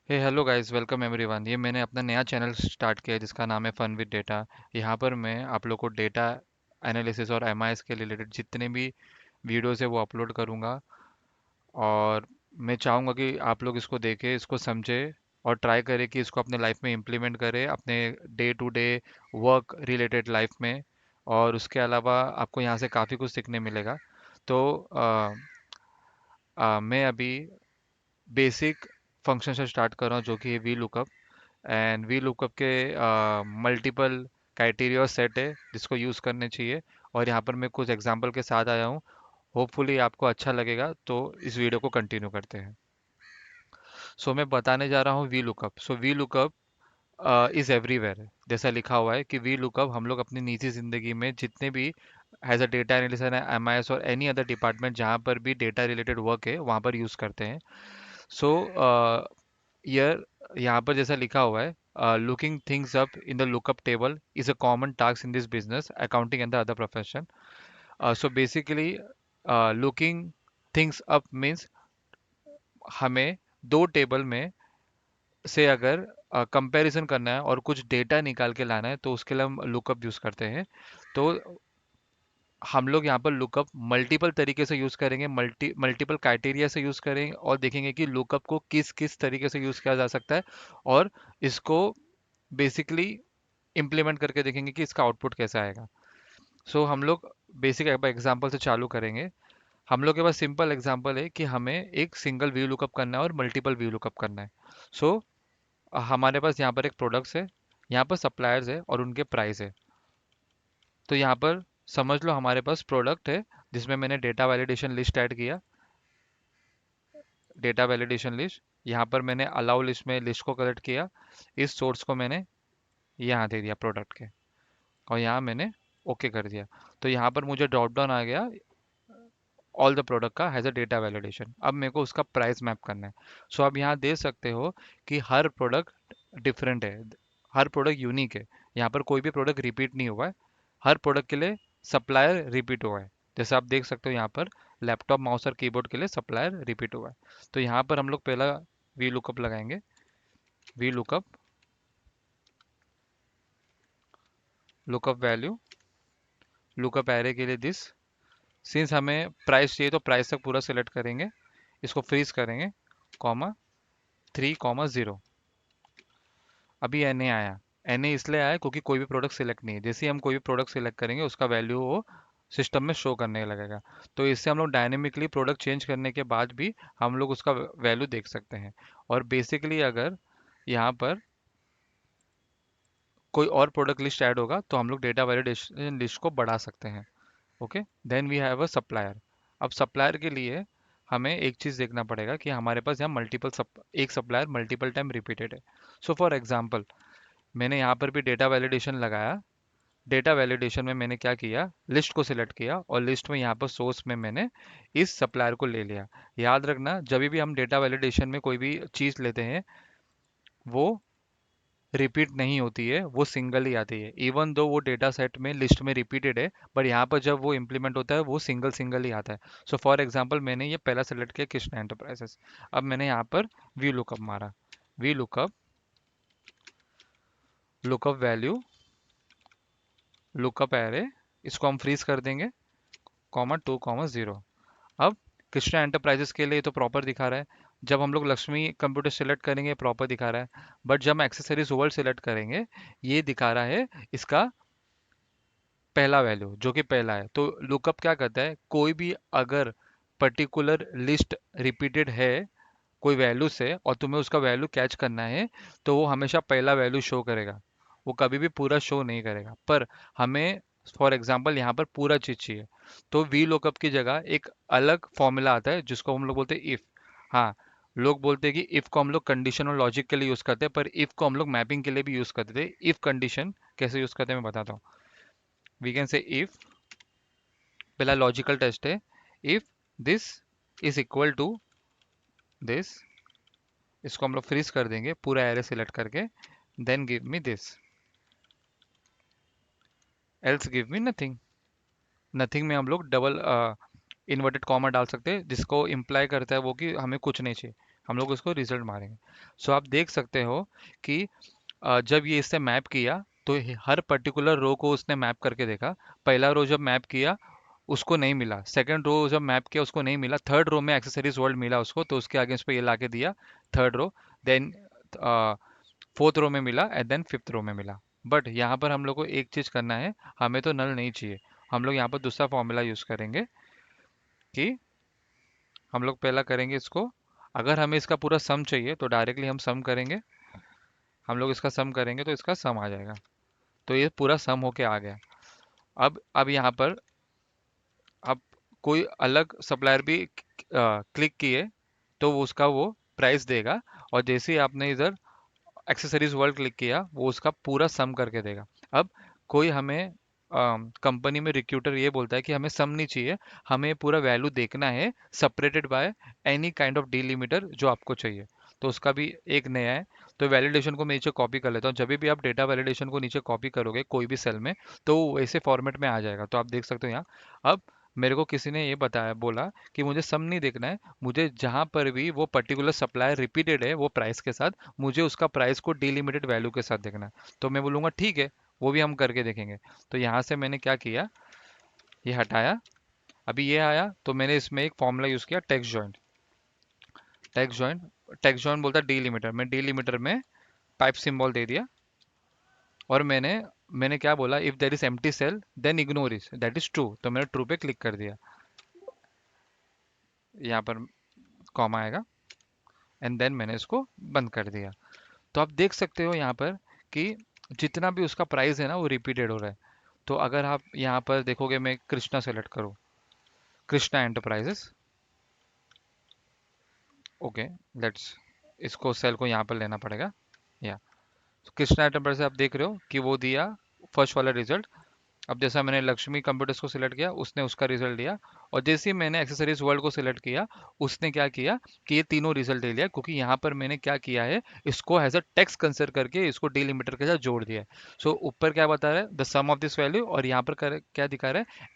हे hello guys, welcome everyone. ये मैंने अपना नया चैनल स्टार्ट किया है जिसका नाम है फन विद डेटा। यहाँ पर मैं आप लोग को डेटा एनालिसिस और एमआईएस के रिलेटेड जितने भी वीडियोस है वो अपलोड करूँगा। और मैं चाहूँगा कि आप लोग इसको देखें, इसको समझें और ट्राई करें कि इसको अपने लाइफ में इम्प्लीमेंट करें, अपने day to day work related life में। और उसके अलावा आपको यहाँ से काफ़ी कुछ सीखने मिलेगा। तो मैं अभी बेसिक फंक्शन से स्टार्ट कर रहा हूँ जो कि है we lookup. And V lookup के मल्टीपल क्राइटेरिया सेट है जिसको यूज़ करने चाहिए। और यहाँ पर मैं कुछ एग्जांपल के साथ आया हूँ। होपफुली आपको अच्छा लगेगा, तो इस वीडियो को कंटिन्यू करते हैं। सो मैं बताने जा रहा हूँ V lookup. So V lookup is everywhere, जैसा लिखा हुआ है कि वी लुकअप हम लोग अपनी निजी ज़िंदगी में जितने भी as a data analyst MIS और एनी अदर डिपार्टमेंट जहाँ पर भी डेटा रिलेटेड वर्क है वहाँ पर यूज़ करते हैं। सो यर यहाँ पर जैसा लिखा हुआ है, looking things up in the lookup table is a common task in this business accounting and the other profession. So basically looking things up means हमें दो टेबल में से अगर कंपैरिजन करना है और कुछ डेटा निकाल के लाना है तो उसके लिए हम लुकअप यूज़ करते हैं। तो हम लोग यहाँ पर लुकअप मल्टीपल तरीके से यूज़ करेंगे, मल्टीपल क्राइटेरिया से यूज़ करेंगे और देखेंगे कि लुकअप को किस किस तरीके से यूज़ किया जा सकता है। और इसको बेसिकली इम्प्लीमेंट करके देखेंगे कि इसका आउटपुट कैसा आएगा। सो हम लोग बेसिक एग्जांपल से चालू करेंगे। हम लोग के पास सिंपल एग्जांपल है कि हमें एक सिंगल व्यू लुकअप करना है और मल्टीपल व्यू लुकअप करना है। सो हमारे पास यहाँ पर एक प्रोडक्ट्स है, यहाँ पर सप्लायर्स है और उनके प्राइस है। तो यहाँ पर समझ लो हमारे पास प्रोडक्ट है जिसमें मैंने डेटा वैलिडेशन लिस्ट ऐड किया। डेटा वैलिडेशन लिस्ट, यहाँ पर मैंने अलाउ लिस्ट में लिस्ट को कलेक्ट किया। इस सोर्स को मैंने यहाँ दे दिया प्रोडक्ट के, और यहाँ मैंने ओके कर दिया। तो यहाँ पर मुझे ड्रॉप डाउन आ गया ऑल द प्रोडक्ट का हैज़ अ डेटा वैलिडेशन। अब मेरे को उसका प्राइस मैप करना है। सो अब यहाँ देख सकते हो कि हर प्रोडक्ट डिफरेंट है, हर प्रोडक्ट यूनिक है। यहाँ पर कोई भी प्रोडक्ट रिपीट नहीं हुआ है। हर प्रोडक्ट के लिए सप्लायर रिपीट हुआ है। जैसे आप देख सकते हो यहाँ पर लैपटॉप माउस और कीबोर्ड के लिए सप्लायर रिपीट हुआ है। तो यहाँ पर हम लोग पहला वी लुकअप लगाएंगे। V lookup, lookup value, lookup array के लिए दिस। सिंस हमें प्राइस चाहिए तो प्राइस तक पूरा सिलेक्ट करेंगे, इसको फ्रीज करेंगे, कॉमा 3,0। अभी एन ए आया। एन ए इसलिए आया क्योंकि कोई भी प्रोडक्ट सिलेक्ट नहीं है। जैसे ही हम कोई भी प्रोडक्ट सिलेक्ट करेंगे उसका वैल्यू वो सिस्टम में शो करने लगेगा। तो इससे हम लोग डायनेमिकली प्रोडक्ट चेंज करने के बाद भी हम लोग उसका वैल्यू देख सकते हैं। और बेसिकली अगर यहाँ पर कोई और प्रोडक्ट लिस्ट ऐड होगा तो हम लोग डेटा वैलिडेशन लिस्ट को बढ़ा सकते हैं। Okay, then we have a supplier. अब सप्लायर के लिए हमें एक चीज़ देखना पड़ेगा कि हमारे पास यहाँ एक सप्लायर मल्टीपल टाइम रिपीटेड है। सो फॉर एग्जांपल मैंने यहाँ पर भी डेटा वैलिडेशन लगाया। डेटा वैलिडेशन में मैंने क्या किया, लिस्ट को सिलेक्ट किया और लिस्ट में यहाँ पर सोर्स में मैंने इस सप्लायर को ले लिया। याद रखना, जब भी हम डेटा वैलिडेशन में कोई भी चीज़ लेते हैं वो रिपीट नहीं होती है, वो सिंगल ही आती है। इवन दो वो डेटा सेट में लिस्ट में रिपीटेड है, पर यहाँ पर जब वो इम्प्लीमेंट होता है वो सिंगल सिंगल ही आता है। सो फॉर एग्जांपल मैंने ये पहला सेलेक्ट किया कृष्णा एंटरप्राइजेस। अब मैंने यहाँ पर वी लुकअप मारा। V lookup, lookup value, lookup array, इसको हम फ्रीज कर देंगे, कॉमा 2,0। अब कृष्णा एंटरप्राइजेस के लिए तो प्रॉपर दिखा रहा है। जब हम लोग लक्ष्मी कंप्यूटर सेलेक्ट करेंगे प्रॉपर दिखा रहा है। बट जब हम एक्सेसरीज वर्ल्ड सेलेक्ट करेंगे ये दिखा रहा है इसका पहला वैल्यू जो कि पहला है। तो लुकअप क्या करता है, कोई भी अगर पर्टिकुलर लिस्ट रिपीटेड है कोई वैल्यू से और तुम्हें उसका वैल्यू कैच करना है तो वो हमेशा पहला वैल्यू शो करेगा, वो कभी भी पूरा शो नहीं करेगा। पर हमें फॉर एग्जांपल यहाँ पर पूरा चीज चाहिए तो वी लुकअप की जगह एक अलग फॉर्मूला आता है जिसको हम लोग बोलते हैं इफ। हाँ, लोग बोलते हैं कि इफ को हम लोग कंडीशन और लॉजिक के लिए यूज करते हैं, पर इफ को हम लोग मैपिंग के लिए भी यूज करते थे। इफ कंडीशन कैसे यूज करते हैं मैं बताता हूँ। वी कैन से इफ, पहला लॉजिकल टेस्ट है, if this is equal to this. इसको हम लोग फ्रीज कर देंगे पूरा एरे सिलेक्ट करके, then give me this, else give me nothing. Nothing में हम लोग डबल इन्वर्टेड कॉमा डाल सकते हैं जिसको इम्प्लाई करता है वो कि हमें कुछ नहीं चाहिए। हम लोग उसको रिजल्ट मारेंगे। सो आप देख सकते हो कि जब ये इससे मैप किया तो हर पर्टिकुलर रो को उसने मैप करके देखा। पहला रो जब मैप किया उसको नहीं मिला, सेकंड रो जब मैप किया उसको नहीं मिला, थर्ड रो में एक्सेसरीज वर्ल्ड मिला उसको, तो उसके आगे इस पे ये ला के दिया third row, then fourth row में मिला एंड देन फिफ्थ रो में मिला। बट यहाँ पर हम लोग को एक चीज करना है, हमें तो नल नहीं चाहिए। हम लोग यहाँ पर दूसरा फॉर्मूला यूज करेंगे कि हम लोग पहला करेंगे इसको, अगर हमें इसका पूरा सम चाहिए तो डायरेक्टली हम सम करेंगे। हम लोग इसका सम करेंगे तो इसका सम आ जाएगा। तो ये पूरा सम होके आ गया। अब यहाँ पर आप कोई अलग सप्लायर भी क्लिक किए तो वो उसका वो प्राइस देगा, और जैसे ही आपने इधर एक्सेसरीज वर्ल्ड क्लिक किया वो उसका पूरा सम करके देगा। अब कोई हमें कंपनी में रिक्रूटर ये बोलता है कि हमें सम नहीं चाहिए, हमें पूरा वैल्यू देखना है separated by any kind of delimiter जो आपको चाहिए। तो उसका भी एक नया है। तो वैलिडेशन को मैं नीचे कॉपी कर लेता हूँ। जब भी आप डेटा वैलिडेशन को नीचे कॉपी करोगे कोई भी सेल में तो वो वैसे फॉर्मेट में आ जाएगा। तो आप देख सकते हो यहाँ। अब मेरे को किसी ने ये बताया, बोला कि मुझे सम नहीं देखना है, मुझे जहां पर भी वो पर्टिकुलर सप्लायर रिपीटेड है वो प्राइस के साथ, मुझे उसका प्राइस को डिलिमिटेड वैल्यू के साथ देखना है। तो मैं बोलूँगा ठीक है, वो भी हम करके देखेंगे। तो यहाँ से मैंने क्या किया, ये हटाया, अभी ये आया तो मैंने इसमें एक फॉर्मूला यूज़ किया, text joint. Text joint text joint बोलता है डिलिमिटर, मैं डिलिमिटर में पाइप सिंबल दे दिया। और मैंने मैंने क्या बोला, if there is empty cell then ignore is that is true, तो मैंने ट्रू पे क्लिक कर दिया। यहाँ पर कॉमा आएगा एंड देन मैंने इसको बंद कर दिया। तो आप देख सकते हो यहाँ पर कि जितना भी उसका प्राइस है ना वो रिपीटेड हो रहा है। तो अगर आप यहाँ पर देखोगे, मैं कृष्णा सेलेक्ट करूँ, कृष्णा एंटरप्राइजेस, ओके, लेट्स, इसको सेल को यहाँ पर लेना पड़ेगा। या कृष्णा एंटरप्राइजेस आप देख रहे हो कि वो दिया फर्स्ट वाला रिजल्ट। अब जैसा मैंने लक्ष्मी कंप्यूटर्स को सिलेक्ट किया उसने उसका रिजल्ट दिया, और जैसे ही मैंने एक्सेसरीज वर्ल्ड को सिलेक्ट किया उसने क्या किया कि ये तीनों रिजल्ट दे लिया, क्योंकि यहाँ पर मैंने क्या किया है, इसको एज अ टेक्स्ट कंसिडर करके इसको डीलिमिटर के साथ जोड़ दिया है। सो ऊपर क्या बता रहा है, the sum of this value, और यहाँ पर क्या दिखा रहा है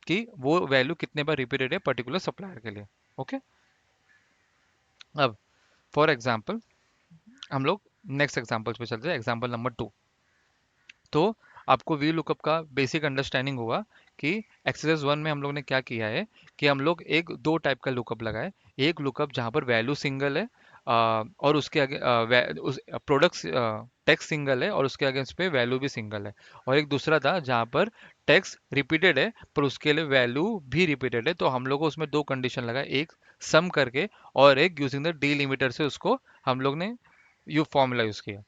कि वो वैल्यू कितने बार रिपीटेड है पर्टिकुलर सप्लायर के लिए। ओके। अब फॉर एग्जाम्पल हम लोग नेक्स्ट एग्जाम्पल पे चलते हैं, एग्जाम्पल नंबर 2। तो आपको वी लुकअप का बेसिक अंडरस्टैंडिंग होगा कि एक्सरसाइज वन में हम लोग ने क्या किया है कि हम लोग एक दो टाइप का लुकअप लगाए। एक लुकअप जहाँ पर वैल्यू सिंगल है, और उसके आगे उस प्रोडक्ट टेक्स्ट सिंगल है और उसके अगेंस्ट पे वैल्यू भी सिंगल है। और एक दूसरा था जहाँ पर टेक्स्ट रिपीटेड है पर उसके लिए वैल्यू भी रिपीटेड है। तो हम लोग को उसमें दो कंडीशन लगाए, एक सम करके और एक यूजिंग द डिलिमिटर से उसको हम लोग ने यू फॉर्मूला यूज किया।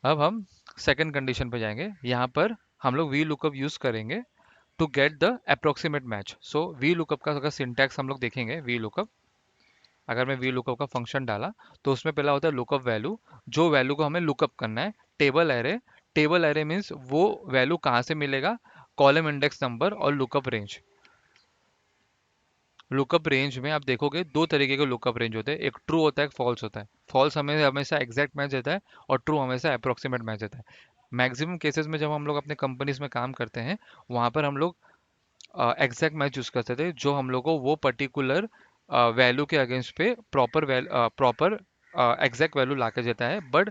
अब हम सेकंड कंडीशन पे जाएंगे। यहाँ पर हम लोग वी लुकअप यूज करेंगे to get the approximate match. So VLOOKUP का अगर सिंटैक्स हम लोग देखेंगे, वी लुकअप, अगर मैं वी लुकअप का फंक्शन डाला तो उसमें पहला होता है लुकअप वैल्यू, जो वैल्यू को हमें लुकअप करना है। Table array, table array means वो वैल्यू कहाँ से मिलेगा, कॉलम इंडेक्स नंबर और लुकअप रेंज। लुकअप रेंज में आप देखोगे दो तरीके के लुकअप रेंज होते हैं, एक ट्रू होता है, एक फॉल्स होता है। फॉल्स हमें हमेशा एग्जैक्ट मैच देता है और ट्रू हमेशा अप्रोक्सीमेट मैच देता है। मैक्सिमम केसेस में जब हम लोग अपने कंपनीज में काम करते हैं वहाँ पर हम लोग एग्जैक्ट मैच यूज करते थे, जो हम लोग को वो पर्टिकुलर वैल्यू के अगेंस्ट पे प्रॉपर एग्जैक्ट वैल्यू ला के देता है। बट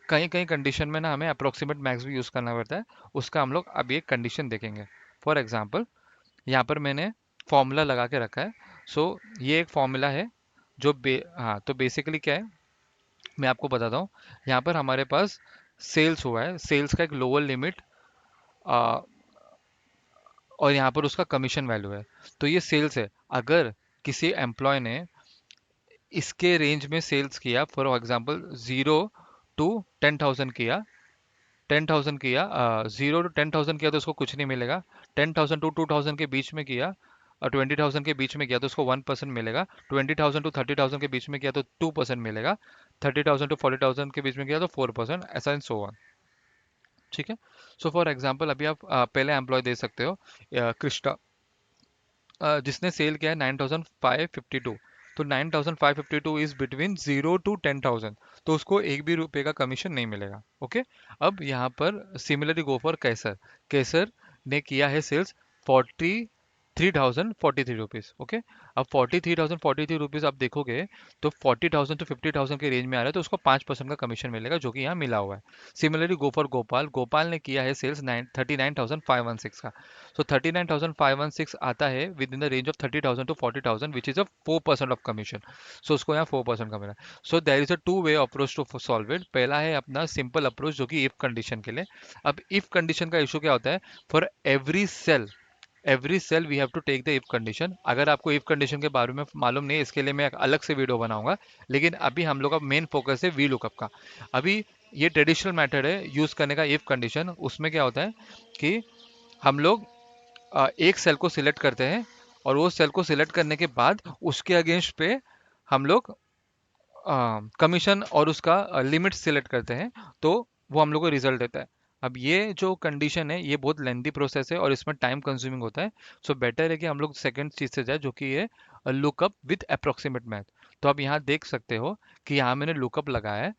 कहीं कहीं कंडीशन में ना हमें अप्रोक्सीमेट मैक्स भी यूज करना पड़ता है। उसका हम लोग अभी एक कंडीशन देखेंगे। फॉर एग्जाम्पल यहाँ पर मैंने फॉर्मूला लगा के रखा है। सो ये एक फॉर्मूला है जो हाँ, तो बेसिकली क्या है मैं आपको बताता हूँ। यहाँ पर हमारे पास सेल्स हुआ है, सेल्स का एक लोअर लिमिट, और यहाँ पर उसका कमीशन वैल्यू है। तो ये सेल्स है। अगर किसी एम्प्लॉय ने इसके रेंज में सेल्स किया, फॉर एग्जांपल 0 to 10,000 किया, 10,000 किया, 0 to 10,000 किया तो उसको कुछ नहीं मिलेगा। 10,000 to 2,000 के बीच में किया और 20,000 के बीच में किया तो उसको 1% मिलेगा। 20,000 to 30,000 के बीच में किया तो 2% मिलेगा। 30,000 to 40,000 के बीच में किया तो 4%, ऐसा एंड सो ऑन। ठीक है। सो फॉर एग्जांपल अभी आप पहले एम्प्लॉय दे सकते हो, कृष्णा, जिसने सेल किया है 9,552। तो 9,552 इज बिटवीन 0 to 10,000, तो उसको एक भी रुपए का कमीशन नहीं मिलेगा। ओके। अब यहाँ पर सिमिलरली गो फॉर कैसर। कैसर ने किया है सेल्स 40 ₹3043। ओके, अब ₹43,043 आप देखोगे तो 40,000 to 50,000 के रेंज में आ रहा है, तो उसको 5% का कमीशन मिलेगा जो कि यहाँ मिला हुआ है। Similarly go for Gopal, Gopal ने किया है सेल्स 39,516 का। सो 39,516 आता है within the range of 30,000 to 40,000 which is a 4% of commission. So उसको यहाँ 4% का मिला। So there is a two way approach to solve it. पहला है अपना सिंपल अप्रोच जो कि इफ कंडीशन के लिए। अब इफ कंडीशन का इशू क्या होता है, for every cell we have to take the if condition. अगर आपको इफ कंडीशन के बारे में मालूम नहीं है, इसके लिए मैं एक अलग से वीडियो बनाऊंगा। लेकिन अभी हम लोग का मेन फोकस है वी लुकअप का। अभी ये ट्रेडिशनल मेथड है यूज करने का इफ कंडीशन। उसमें क्या होता है कि हम लोग एक सेल को सिलेक्ट करते हैं, और वो सेल को सिलेक्ट करने के बाद उसके अगेंस्ट पे हम लोग कमीशन और उसका लिमिट सिलेक्ट करते हैं, तो वो हम लोग को रिजल्ट देता है। अब ये जो कंडीशन है ये बहुत लेंदी प्रोसेस है और इसमें टाइम कंज्यूमिंग होता है। सो बेटर है कि हम लोग सेकंड चीज से जाए जो कि है लुकअप विथ अप्रोक्सीमेट मैथ। तो आप यहाँ देख सकते हो कि यहाँ मैंने लुकअप लगाया है।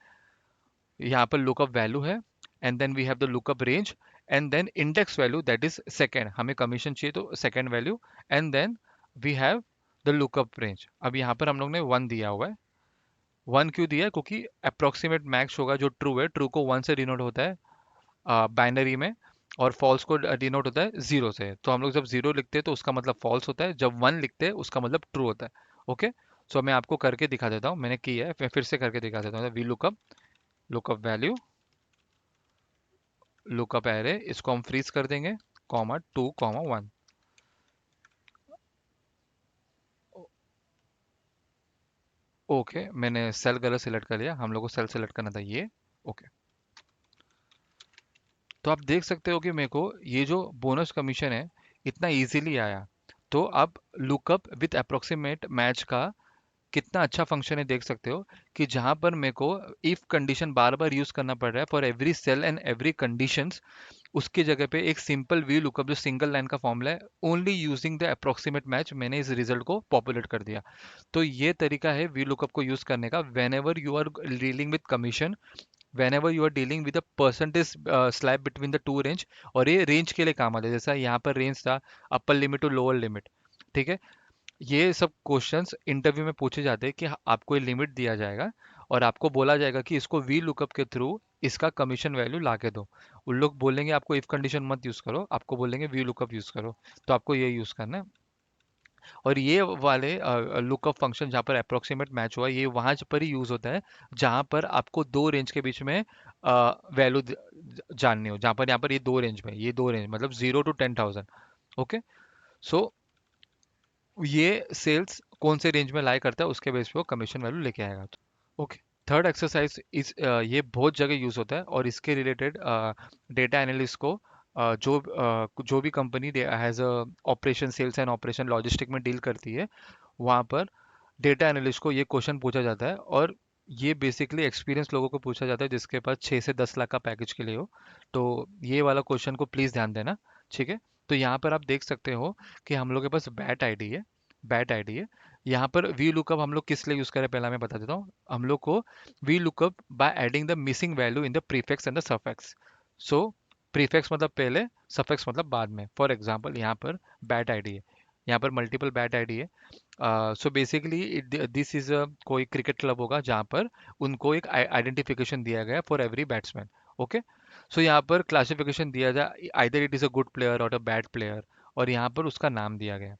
यहाँ पर लुकअप वैल्यू है, and then we have the lookup range, and then index value that is second, हमें कमीशन चाहिए तो second value, and then we have the lookup range. अब यहाँ पर हम लोग ने 1 दिया हुआ है। 1 क्यों दिया है, क्योंकि अप्रोक्सीमेट मैक्स होगा जो ट्रू है, ट्रू को 1 से डिनोट होता है बाइनरी में, और फॉल्स को डिनोट होता है 0 से। तो हम लोग जब 0 लिखते हैं तो उसका मतलब फॉल्स होता है, जब 1 लिखते हैं उसका मतलब ट्रू होता है। ओके, सो मैं आपको करके दिखा देता हूँ, मैंने किया है, मैं फिर से करके दिखा देता हूँ। V lookup, lookup value, lookup array, इसको हम फ्रीज कर देंगे, कॉमा 2 कॉमा 1। ओके, मैंने सेल गलत सिलेक्ट कर लिया, हम लोग को सेल सिलेक्ट करना था ये। ओके, तो आप देख सकते हो कि मेरे को ये जो बोनस कमीशन है इतना इजीली आया। तो आप लुकअप विथ अप्रोक्सीमेट मैच का कितना अच्छा फंक्शन है देख सकते हो, कि जहां पर मेरे को इफ कंडीशन बार बार यूज करना पड़ रहा है for every cell and every conditions, उसकी जगह पे एक सिंपल वी लुकअप जो सिंगल लाइन का फॉर्मूला है, only using the approximate match, मैंने इस रिजल्ट को पॉपुलेट कर दिया। तो ये तरीका है वी लुकअप को यूज करने का whenever you are dealing with commission, whenever you are dealing with a percentage slab between the two range। और ये रेंज के लिए काम आता है, जैसा यहाँ पर रेंज था upper limit to lower limit. ठीक है, ये सब क्वेश्चंस इंटरव्यू में पूछे जाते हैं कि आपको ये लिमिट दिया जाएगा और आपको बोला जाएगा कि इसको वी लुकअप के थ्रू इसका कमीशन वैल्यू ला के दो। उन लोग बोलेंगे आपको इफ कंडीशन मत यूज करो, आपको बोलेंगे वी लुकअप यूज करो, तो आपको ये यूज करना है। और ये वाले लुकअप फंक्शन जहाँ पर अप्रोक्सीमेट मैच हुआ, ये वहाँ पर ही यूज होता है जहाँ पर आपको दो रेंज के बीच में वैल्यू जाननी हो। जहाँ पर यहाँ पर ये दो रेंज में, ये दो रेंज मतलब 0 to 10,000। ओके, सो ये सेल्स कौन से रेंज में लाई करता है उसके बेस पे वो कमीशन वैल्यू लेके आएगा। ओके, थर्ड एक्सरसाइज इस ये बहुत जगह यूज होता है, और इसके रिलेटेड डेटा एनालिस्ट को जो भी company has a operation sales and operation logistic में डील करती है, वहाँ पर डेटा एनालिस्ट को ये क्वेश्चन पूछा जाता है। और ये बेसिकली एक्सपीरियंस लोगों को पूछा जाता है जिसके पास 6 से 10 लाख का पैकेज के लिए हो। तो ये वाला क्वेश्चन को प्लीज़ ध्यान देना। ठीक है, तो यहाँ पर आप देख सकते हो कि हम लोग के पास बैट आईडी है, बैट आईडी है। यहाँ पर वी लुकअप हम लोग किस लिए यूज़ करें पहला मैं बता देता हूँ। हम लोग को V lookup by adding the missing value in the prefix and the suffix. So prefix मतलब पहले, सफिक्स मतलब बाद में। फॉर एग्जांपल यहाँ पर बैट आईडी है, यहाँ पर मल्टीपल बैट आईडी है। So basically this is a कोई क्रिकेट क्लब होगा जहाँ पर उनको एक आइडेंटिफिकेशन दिया गया फॉर एवरी बैट्समैन। ओके, सो यहाँ पर क्लासिफिकेशन दिया जाए either it is a good player और अ बैड प्लेयर, और यहाँ पर उसका नाम दिया गया है।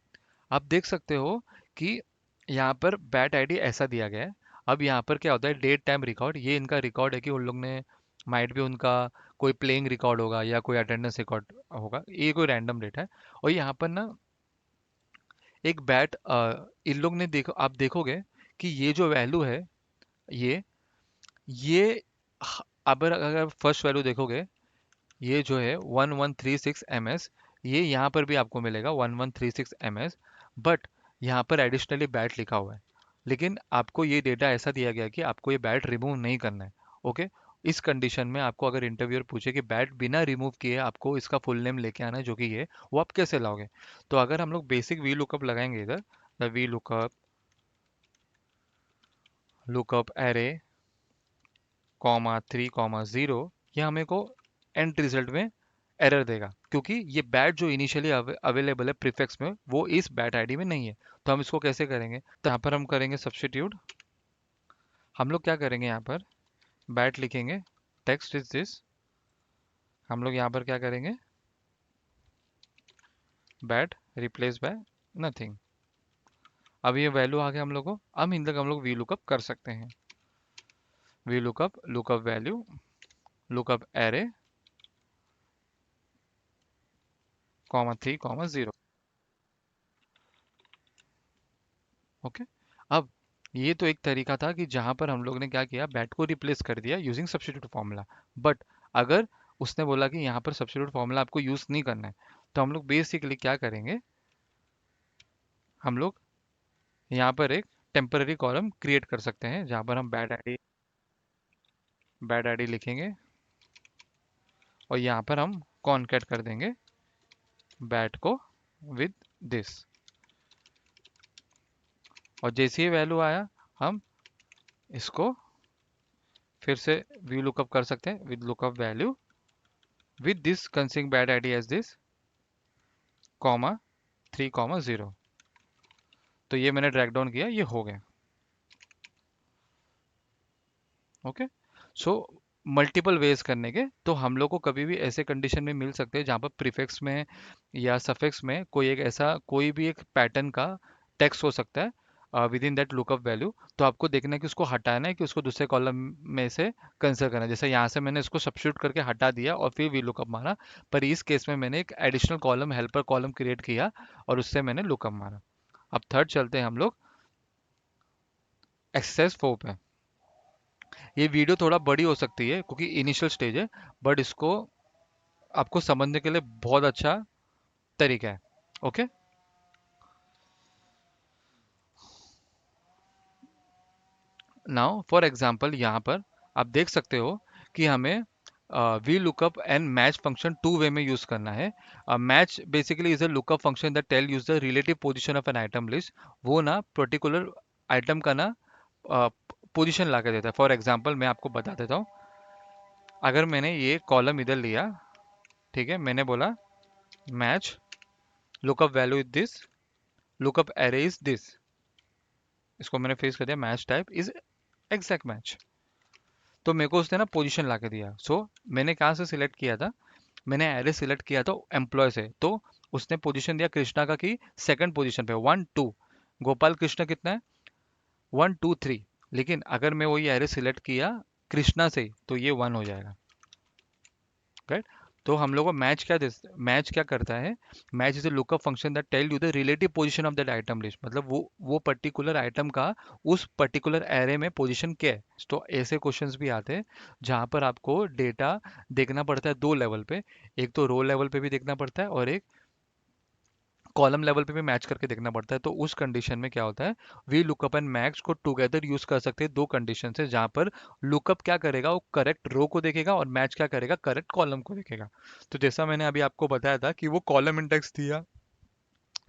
आप देख सकते हो कि यहाँ पर बैट आईडी ऐसा दिया गया है। अब यहाँ पर क्या होता है, डेट टाइम रिकॉर्ड, ये इनका रिकॉर्ड है कि उन लोग ने माइट भी उनका कोई प्लेइंग रिकॉर्ड होगा या कोई अटेंडेंस रिकॉर्ड होगा, ये कोई रैंडम डेट है। और यहाँ पर ना एक बैट इन लोग ने देखो, आप देखोगे कि ये जो वैल्यू है, ये ये अगर अगर फर्स्ट वैल्यू देखोगे, ये जो है 1136 ms, ये यहाँ पर भी आपको मिलेगा 1136 ms। बट यहाँ पर एडिशनली बैट लिखा हुआ है, लेकिन आपको ये डेटा ऐसा दिया गया कि आपको ये बैट रिमूव नहीं करना है। ओके, इस कंडीशन में आपको अगर इंटरव्यूअर पूछे कि बैट बिना रिमूव किए आपको इसका फुल नेम लेके आना है जो कि ये, वो आप कैसे लाओगे। तो अगर हम लोग बेसिक वी लुकअप लगाएंगे इधर, the V lookup, lookup array, comma 3 comma 0, ये हमें को एंड रिजल्ट में एरर देगा, क्योंकि ये बैट जो इनिशियली अवेलेबल है प्रीफिक्स में वो इस बैट आईडी में नहीं है। तो हम इसको कैसे करेंगे? तो यहाँ पर हम करेंगे सब्स्टिट्यूट। हम लोग क्या करेंगे, यहाँ पर बैट लिखेंगे, टेक्स्ट इज दिस। हम लोग यहाँ पर क्या करेंगे, बैट रिप्लेस बाय नथिंग। अब ये वैल्यू आ गया हम लोग को। अब इन तक हम लोग वी लुकअप कर सकते हैं। V lookup, lookup value, lookup array, comma 3 comma 0। Okay. अब ये तो एक तरीका था कि जहां पर हम लोग ने क्या किया, बैट को रिप्लेस कर दिया यूजिंग सब्स्टिट्यूट फॉर्मूला। बट अगर उसने बोला कि यहाँ पर सब्स्टिट्यूट फॉर्मूला आपको यूज नहीं करना है, तो हम लोग बेसिकली क्या करेंगे, हम लोग यहाँ पर एक टेम्पररी कॉलम क्रिएट कर सकते हैं जहाँ पर हम बैड आईडी लिखेंगे और यहाँ पर हम कॉनकैट कर देंगे बैट को विद दिस। और जैसे ही वैल्यू आया, हम इसको फिर से व्यू लुकअप कर सकते हैं with lookup value with this कंसिंग bad ID as this, comma 3 comma 0। तो ये मैंने ड्रैग डाउन किया, ये हो गया। ओके। सो मल्टीपल वेज करने के, तो हम लोग को कभी भी ऐसे कंडीशन में मिल सकते हैं जहाँ पर प्रीफिक्स में या सफिक्स में कोई एक ऐसा कोई भी एक पैटर्न का टेक्स्ट हो सकता है with in that lookup value. तो आपको देखना है कि उसको हटाना है कि उसको दूसरे कॉलम में से कंसिडर करना है। जैसे यहाँ से मैंने इसको सब्स्टिट्यूट करके हटा दिया और फिर वी लुकअप मारा, पर इस केस में मैंने एक additional column, helper column create किया और उससे मैंने लुकअप मारा। अब थर्ड चलते हैं हम लोग एक्सरसाइज 4 पे। ये वीडियो थोड़ा बड़ी हो सकती है क्योंकि इनिशियल स्टेज है, बट इसको आपको समझने के लिए बहुत अच्छा तरीका है। ओके। नाउ फॉर एग्जांपल यहाँ पर आप देख सकते हो कि हमें V lookup and match function two way में यूज करना है। Match basically is a lookup function that tell use the relative position of an item list. वो ना पर्टिकुलर आइटम का ना पोजीशन ला के देता है। फॉर एग्जांपल मैं आपको बता देता हूँ। अगर मैंने ये कॉलम इधर लिया, ठीक है, मैंने बोला match lookup value is this, lookup array is this, इसको मैंने फेस कर दिया match type is exact match. तो मेरे को उसने ना पोजीशन ला के दिया। मैंने कहाँ से सिलेक्ट किया था, मैंने एरे सिलेक्ट किया था एम्प्लॉय से। तो उसने पोजीशन दिया कृष्णा का कि सेकंड पोजीशन पे 1 2। गोपाल कृष्णा कितना है, 1 2 3। लेकिन अगर मैं वही एरे सिलेक्ट किया कृष्णा से तो ये 1 हो जाएगा। राइट। तो हम लोग को मैच क्या करता है, match is a lookup function that tell you the relative position of that item list. मतलब वो पर्टिकुलर आइटम का उस पर्टिकुलर एरे में पोजीशन क्या है। तो ऐसे क्वेश्चंस भी आते हैं जहां पर आपको डेटा देखना पड़ता है दो लेवल पे। एक तो रो लेवल पे भी देखना पड़ता है और एक कॉलम लेवल पे भी मैच करके देखना पड़ता है। तो उस कंडीशन में क्या होता है, वी लुकअप एंड मैच को टुगेदर यूज कर सकते हैं दो कंडीशन से, जहां पर लुकअप क्या करेगा, वो करेक्ट रो को देखेगा और मैच क्या करेगा, करेक्ट कॉलम को देखेगा। तो जैसा मैंने अभी आपको बताया था कि वो कॉलम इंडेक्स दिया,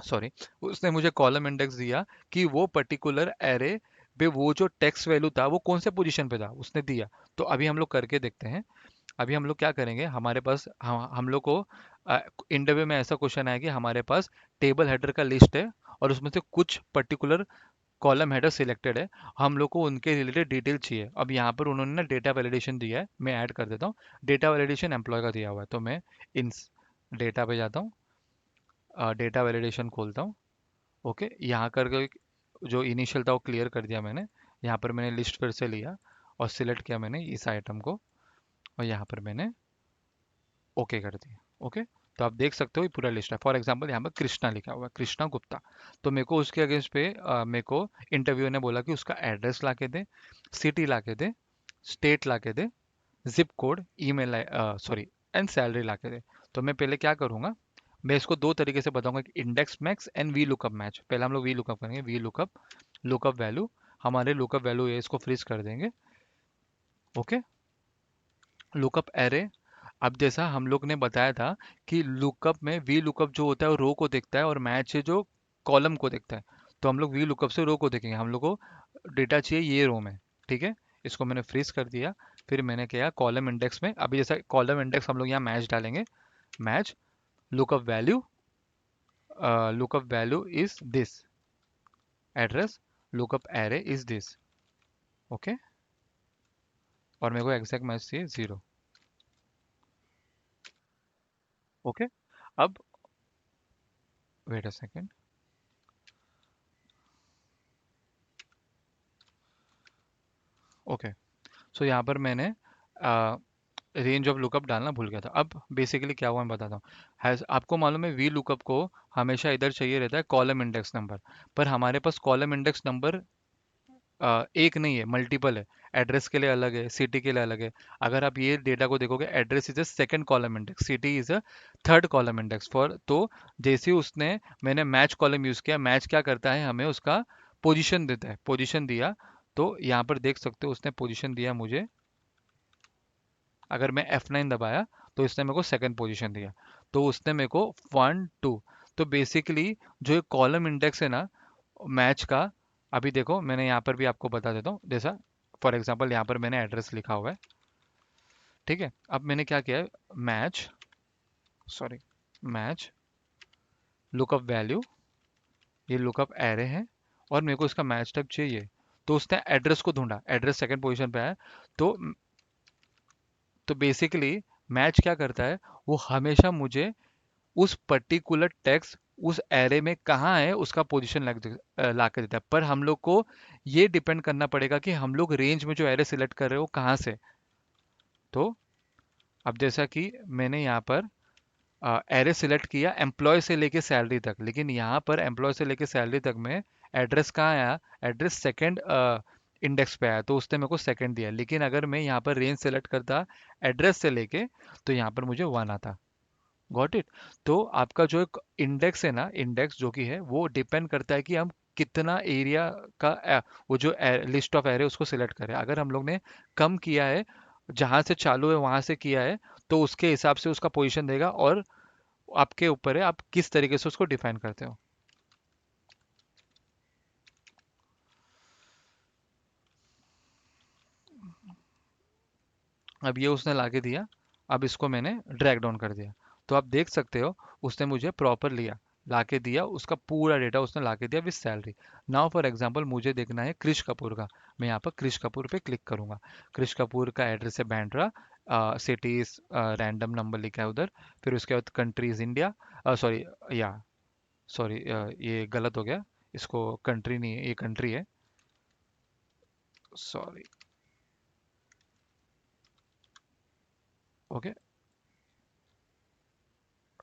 सॉरी, उसने मुझे कॉलम इंडेक्स दिया कि वो पर्टिकुलर एरे पे वो जो टेक्स्ट वैल्यू था वो कौन से पोजीशन पे था, उसने दिया। तो अभी हम लोग करके देखते हैं। अभी हम लोग क्या करेंगे, हमारे पास हम लोग को इंटरव्यू में ऐसा क्वेश्चन आया कि हमारे पास टेबल हेडर का लिस्ट है और उसमें से कुछ पर्टिकुलर कॉलम हेडर सिलेक्टेड है, हम लोग को उनके रिलेटेड डिटेल चाहिए। अब यहाँ पर उन्होंने ना डेटा वैलिडेशन दिया है, मैं ऐड कर देता हूँ। डेटा वैलिडेशन एम्प्लॉय का दिया हुआ है, तो मैं इन डेटा पे जाता हूँ, डेटा वैलिडेशन खोलता हूँ। ओके, यहाँ करके जो इनिशियल था वो क्लियर कर दिया मैंने। यहाँ पर मैंने लिस्ट फिर से लिया और सिलेक्ट किया मैंने इस आइटम को और यहाँ पर मैंने ओके कर दिया। ओके। तो आप देख सकते हो ये पूरा लिस्ट है। फॉर एग्जांपल यहाँ पर कृष्णा लिखा हुआ है, कृष्णा गुप्ता। तो मेरे को उसके अगेंस्ट पे मेरे को इंटरव्यू ने बोला कि उसका एड्रेस ला के दे, सिटी ला के दे, स्टेट ला के दे, zip code, email, sorry, and salary ला के दे। तो मैं पहले क्या करूँगा, मैं इसको दो तरीके से बताऊंगा कि index max and V lookup match. पहले हम लोग वी लुकअप करेंगे, वी लुकअप, लुकअप वैल्यू, हमारे लुकअप वैल्यू है, इसको फ्रीज कर देंगे। ओके। Lookup array. अब जैसा हम लोग ने बताया था कि लुकअप में वी लुकअप जो होता है वो रो को देखता है और मैच है जो कॉलम को देखता है। तो हम लोग वी लुकअप से रो को देखेंगे, हम लोग को डेटा चाहिए ये रो में। ठीक है, इसको मैंने फ्रीज कर दिया। फिर मैंने किया कॉलम इंडेक्स में, अभी जैसा कॉलम इंडेक्स हम लोग यहाँ मैच डालेंगे, match lookup value is this address, lookup array is this. Okay, और मेरे को एग्जैक्ट मैच चाहिए 0। ओके, अब वेट अ सेकेंड। ओके, सो यहाँ पर मैंने रेंज ऑफ लुकअप डालना भूल गया था। अब बेसिकली क्या हुआ मैं बताता हूँ। आपको मालूम है वी लुकअप को हमेशा इधर चाहिए रहता है कॉलम इंडेक्स नंबर, पर हमारे पास कॉलम इंडेक्स नंबर एक नहीं है, मल्टीपल है। एड्रेस के लिए अलग है, सिटी के लिए अलग है। अगर आप ये डेटा को देखोगे, address is a second column index, city is a third column index for. तो जैसे ही उसने मैंने मैच कॉलम यूज किया, मैच क्या करता है, हमें उसका पोजीशन देता है। पोजीशन दिया तो यहाँ पर देख सकते हो उसने पोजीशन दिया मुझे। अगर मैं F9 दबाया तो इसने मेरे को सेकंड पोजीशन दिया, तो उसने मेरे को 1 2। तो बेसिकली जो ये कॉलम इंडेक्स है ना मैच का, अभी देखो मैंने यहाँ पर भी आपको बता देता हूँ। जैसा फॉर एग्जांपल यहाँ पर मैंने एड्रेस लिखा हुआ है, ठीक है। अब मैंने क्या किया है, match, sorry, match lookup value, ये लुकअप एरे है, और मेरे को इसका मैच टाइप चाहिए। तो उसने एड्रेस को ढूंढा, एड्रेस सेकंड पोजीशन पे आया। तो बेसिकली मैच क्या करता है, वो हमेशा मुझे उस पर्टिकुलर टेक्स्ट उस एरे में कहाँ है उसका पोजीशन ला के देता है। पर हम लोग को ये डिपेंड करना पड़ेगा कि हम लोग रेंज में जो एरे सिलेक्ट कर रहे हो कहाँ से। तो अब जैसा कि मैंने यहाँ पर एरे सिलेक्ट किया एम्प्लॉय से लेके सैलरी तक, लेकिन यहाँ पर एम्प्लॉय से लेके सैलरी तक में एड्रेस कहाँ आया, एड्रेस सेकंड इंडेक्स पे आया, तो उसने मेरे को सेकंड दिया। लेकिन अगर मैं यहाँ पर रेंज सेलेक्ट करता एड्रेस से लेके, तो यहाँ पर मुझे 1 आता। Got it. तो आपका जो एक इंडेक्स है ना, इंडेक्स जो कि है वो डिपेंड करता है कि हम कितना एरिया का वो जो लिस्ट ऑफ एरे उसको सिलेक्ट करें। अगर हम लोग ने कम किया है, जहां से चालू है वहां से किया है, तो उसके हिसाब से उसका पोजीशन देगा, और आपके ऊपर है आप किस तरीके से उसको डिफाइन करते हो। अब ये उसने लाके दिया, अब इसको मैंने ड्रैग डाउन कर दिया, तो आप देख सकते हो उसने मुझे प्रॉपर लिया, लाके दिया, उसका पूरा डेटा उसने लाके दिया with salary. Now for example मुझे देखना है क्रिश कपूर का, मैं यहाँ पर क्रिश कपूर पे क्लिक करूंगा। क्रिश कपूर का एड्रेस है बैंड्रा, सिटीज रैंडम नंबर लिखा है उधर, फिर उसके बाद कंट्रीज इंडिया, सॉरी, या सॉरी, ये गलत हो गया, इसको कंट्री नहीं है, ये कंट्री है, सॉरी। ओके,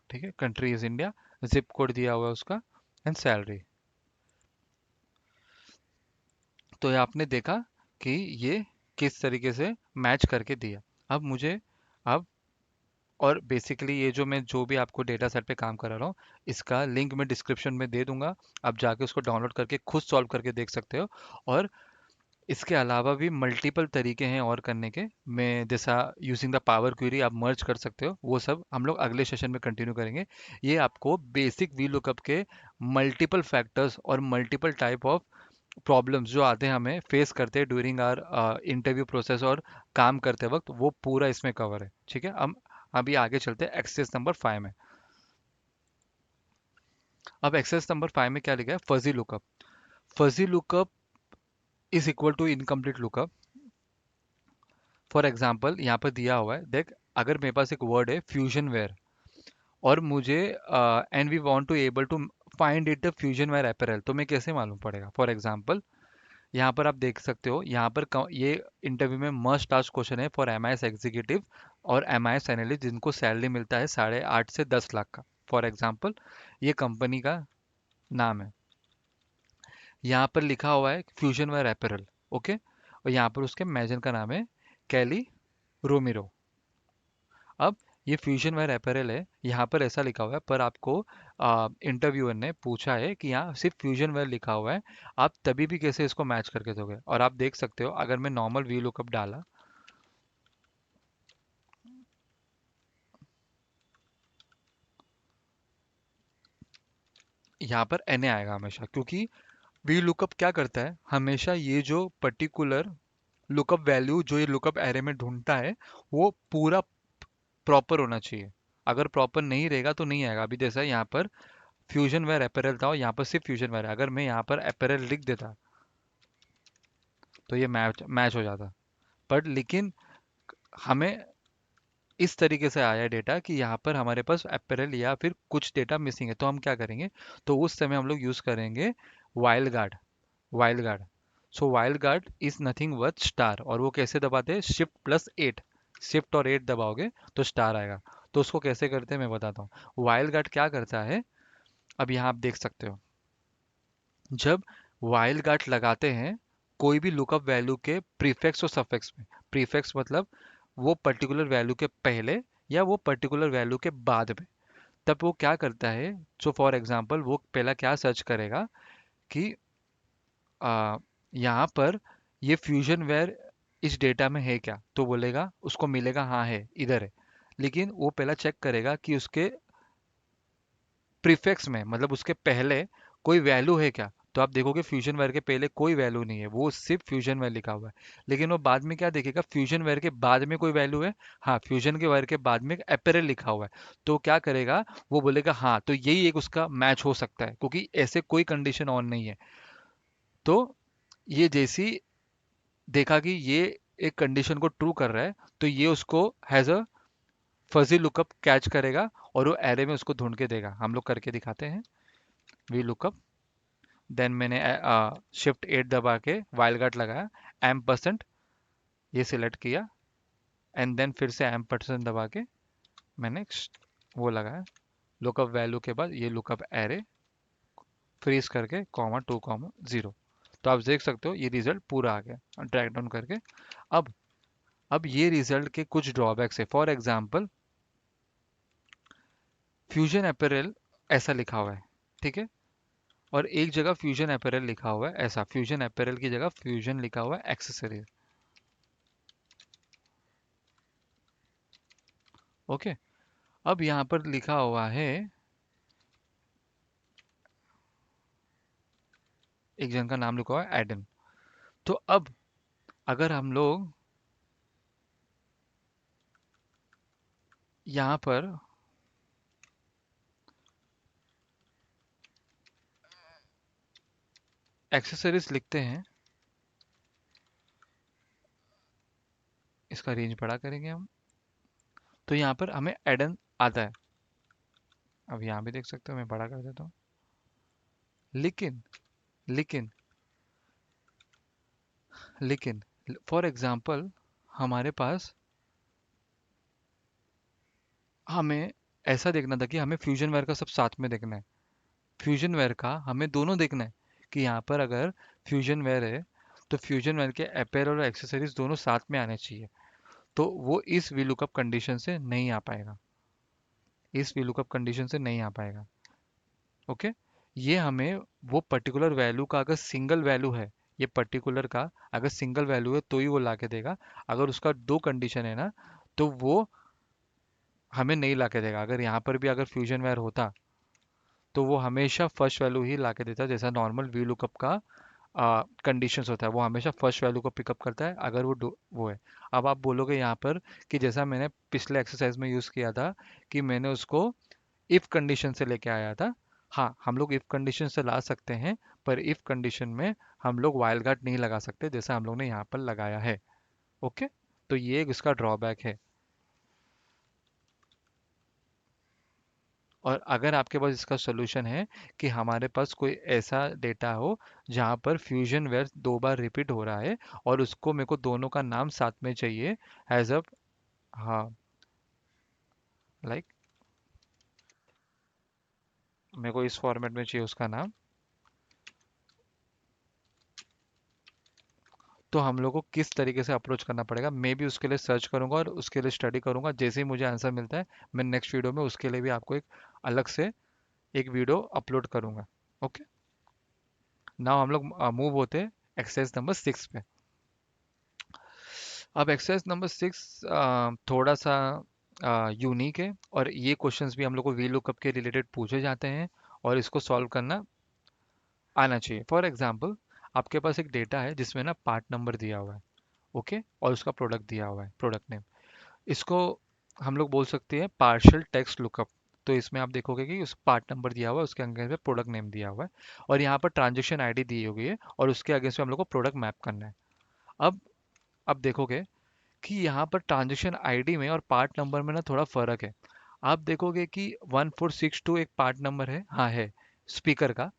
ठीक है, country is India, zip code दिया हुआ है उसका, एंड सैलरी। तो ये आपने देखा कि ये किस तरीके से मैच करके दिया। अब मुझे, अब, और बेसिकली ये जो मैं जो भी आपको डेटा सेट पे काम करा रहा हूँ, इसका लिंक मैं डिस्क्रिप्शन में दे दूंगा। आप जाके उसको डाउनलोड करके खुद सॉल्व करके देख सकते हो। और इसके अलावा भी मल्टीपल तरीके हैं और करने के, मैं जैसा यूजिंग द पावर क्वेरी आप मर्ज कर सकते हो, वो सब हम लोग अगले सेशन में कंटिन्यू करेंगे। ये आपको बेसिक वी लुकअप के मल्टीपल फैक्टर्स और मल्टीपल टाइप ऑफ प्रॉब्लम्स जो आते हैं हमें फेस करते हैं ड्यूरिंग आवर इंटरव्यू प्रोसेस और काम करते वक्त, वो पूरा इसमें कवर है। ठीक है, हम अभी आगे चलते हैं एक्सरसाइज नंबर 5 में। अब एक्सरसाइज नंबर 5 में क्या लिखा है, fuzzy lookup. Fuzzy lookup is equal to incomplete lookup. For example यहाँ पर दिया हुआ है, देख, अगर मेरे पास एक वर्ड है फ्यूजन वेयर, और मुझे and we want to able to find it the fusion wear apparel, तो मैं कैसे मालूम पड़ेगा। फॉर एग्जांपल यहाँ पर आप देख सकते हो, यहाँ पर ये इंटरव्यू में मस्ट आस्क क्वेश्चन है for M I S executive और एम आई एस एनालिस्ट जिनको सैलरी मिलता है 8.5 से 10 लाख का। फॉर एग्जाम्पल ये कंपनी का नाम है, यहाँ पर लिखा हुआ है फ्यूजन वेयर अपैरल। ओके, और यहाँ पर उसके मैनेजर का नाम है कैली रोमिरो। अब ये फ्यूजन वेयर अपैरल है, यहाँ पर ऐसा लिखा हुआ है, पर आपको इंटरव्यूअर ने पूछा है कि यहाँ सिर्फ फ्यूजन वेयर लिखा हुआ है, आप तभी भी कैसे इसको मैच करके दोगे। और आप देख सकते हो अगर मैं नॉर्मल वी लुकअप डाला, यहाँ पर एन आएगा हमेशा, क्योंकि वी लुकअप क्या करता है, हमेशा ये जो पर्टिकुलर लुकअप वैल्यू जो ये लुकअप एरे में ढूंढता है, वो पूरा प्रॉपर होना चाहिए। अगर प्रॉपर नहीं रहेगा तो नहीं आएगा। अभी जैसा यहाँ पर फ्यूजन वेयर अपैरल था और यहाँ पर सिर्फ फ्यूजन वेयर है, अगर मैं यहाँ पर अपैरल लिख देता तो ये मैच मैच हो जाता। पर लेकिन हमें इस तरीके से आया डेटा कि यहाँ पर हमारे पास अपैरल या फिर कुछ डेटा मिसिंग है, तो हम क्या करेंगे, तो उस समय हम लोग यूज़ करेंगे wild guard. Wild guard, so wild guard is nothing but star, और वो कैसे दबाते हैं, शिफ्ट+8। शिफ्ट और 8 दबाओगे तो स्टार आएगा। तो उसको कैसे करते हैं मैं बताता हूँ। वाइल्ड गार्ड क्या करता है, अब यहाँ आप देख सकते हो, जब वाइल्ड गार्ड लगाते हैं कोई भी लुकअप वैल्यू के प्रीफिक्स और सफिक्स में, प्रीफिक्स मतलब वो पर्टिकुलर वैल्यू के पहले या वो पर्टिकुलर वैल्यू के बाद में, तब वो क्या करता है, सो फॉर एग्जांपल वो पहला क्या सर्च करेगा कि यहाँ पर ये फ्यूजन वेयर इस डेटा में है क्या, तो बोलेगा, उसको मिलेगा हाँ है इधर है। लेकिन वो पहला चेक करेगा कि उसके प्रीफिक्स में मतलब उसके पहले कोई वैल्यू है क्या, तो आप देखोगे फ्यूजन वेयर के पहले कोई वैल्यू नहीं है, वो सिर्फ फ्यूजन वेयर लिखा हुआ है। लेकिन वो बाद में क्या देखेगा, फ्यूजन वेयर के बाद में कोई वैल्यू है, हाँ फ्यूजन के वेयर के बाद में अपैरल लिखा हुआ है, तो क्या करेगा, वो बोलेगा हाँ तो यही एक उसका मैच हो सकता है, क्योंकि ऐसे कोई कंडीशन ऑन नहीं है। तो ये जैसी देखा कि ये एक कंडीशन को ट्रू कर रहा है, तो ये उसको has a fuzzy lookup catch करेगा और वो एरे में उसको ढूंढ के देगा। हम लोग करके दिखाते हैं। वी लुकअप, देन मैंने शिफ्ट 8 दबा के वाइल्ड गार्ड लगाया, M% ये सिलेक्ट किया, एंड देन फिर से M% दबा के मैंने वो लगाया, लुकअप वैल्यू के बाद ये लुकअप एरे फ्रीज करके कॉमा 2 कॉमा 0। तो आप देख सकते हो ये रिजल्ट पूरा आ गया ड्रैग डाउन करके। अब अब ये रिजल्ट के कुछ ड्रॉबैक्स है। फॉर एग्जांपल फ्यूजन अपैरल ऐसा लिखा हुआ है, ठीक है, और एक जगह फ्यूजन अपैरल लिखा हुआ है ऐसा, फ्यूजन अपैरल की जगह फ्यूजन लिखा हुआ है एक्सेसरीज। ओके, अब यहाँ पर लिखा हुआ है, एक जन का नाम लिखा हुआ है एडन। तो अब अगर हम लोग यहाँ पर एक्सेसरीज लिखते हैं, इसका रेंज बड़ा करेंगे हम, तो यहाँ पर हमें एडन आता है। अब यहाँ भी देख सकते हो, मैं बड़ा कर देता हूँ। लेकिन लेकिन लेकिन फॉर एग्जांपल हमारे पास, हमें ऐसा देखना था कि हमें फ्यूजन वेयर का सब साथ में देखना है। फ्यूजन वेयर का हमें दोनों देखना है कि यहाँ पर अगर फ्यूजन वेयर है तो फ्यूजन वेयर के अपैरल और एक्सेसरीज दोनों साथ में आने चाहिए। तो वो इस वीलुकअप कंडीशन से नहीं आ पाएगा, इस वीलुकअप कंडीशन से नहीं आ पाएगा। ओके, ये हमें वो पर्टिकुलर वैल्यू का अगर सिंगल वैल्यू है, ये पर्टिकुलर का अगर सिंगल वैल्यू है तो ही वो ला के देगा। अगर उसका दो कंडीशन है ना, तो वो हमें नहीं ला के देगा। अगर यहाँ पर भी अगर फ्यूजन वेयर होता तो वो हमेशा फर्स्ट वैल्यू ही ला के देता, जैसा नॉर्मल वी लुकअप का कंडीशंस होता है, वो हमेशा फर्स्ट वैल्यू को पिकअप करता है अगर वो है। अब आप बोलोगे यहाँ पर कि जैसा मैंने पिछले एक्सरसाइज में यूज़ किया था कि मैंने उसको इफ कंडीशन से लेके आया था। हाँ, हम लोग इफ कंडीशन से ला सकते हैं, पर इफ कंडीशन में हम लोग वाइल्ड कार्ड नहीं लगा सकते जैसा हम लोग ने यहाँ पर लगाया है। ओके, तो ये एक इसका ड्रॉबैक है। और अगर आपके पास इसका सोल्यूशन है कि हमारे पास कोई ऐसा डेटा हो जहाँ पर फ्यूजन वेयर 2 बार रिपीट हो रहा है और उसको मेरे को दोनों का नाम साथ में चाहिए एज अ, हाँ, लाइक मेरे को इस फॉर्मेट में चाहिए उसका नाम, तो हम लोग को किस तरीके से अप्रोच करना पड़ेगा, मैं भी उसके लिए सर्च करूंगा और उसके लिए स्टडी करूंगा। जैसे ही मुझे आंसर मिलता है मैं नेक्स्ट वीडियो में उसके लिए भी आपको एक अलग से एक वीडियो अपलोड करूंगा। ओके, नाउ हम लोग मूव होते हैं एक्सरसाइज नंबर 6 पे। अब एक्सरसाइज नंबर 6 थोड़ा सा यूनिक है, और ये क्वेश्चंस भी हम लोग को वी लुकअप के रिलेटेड पूछे जाते हैं और इसको सॉल्व करना आना चाहिए। फॉर एग्जांपल आपके पास एक डेटा है जिसमें ना पार्ट नंबर दिया हुआ है, ओके, और उसका प्रोडक्ट दिया हुआ है, प्रोडक्ट नेम। इसको हम लोग बोल सकते हैं पार्शियल टेक्स्ट लुकअप। तो इसमें आप देखोगे कि उस पार्ट नंबर दिया हुआ है, उसके अगेंस्ट में प्रोडक्ट नेम दिया हुआ है, और यहाँ पर ट्रांजेक्शन आईडी दी हुई है, और उसके अगेंस्ट में हम लोग को प्रोडक्ट मैप करना है। अब अब देखोगे कि यहाँ पर ट्रांजेक्शन आईडी में और पार्ट नंबर में ना थोड़ा फर्क है। आप देखोगे कि 1462 एक पार्ट नंबर है, हाँ है, स्पीकर का,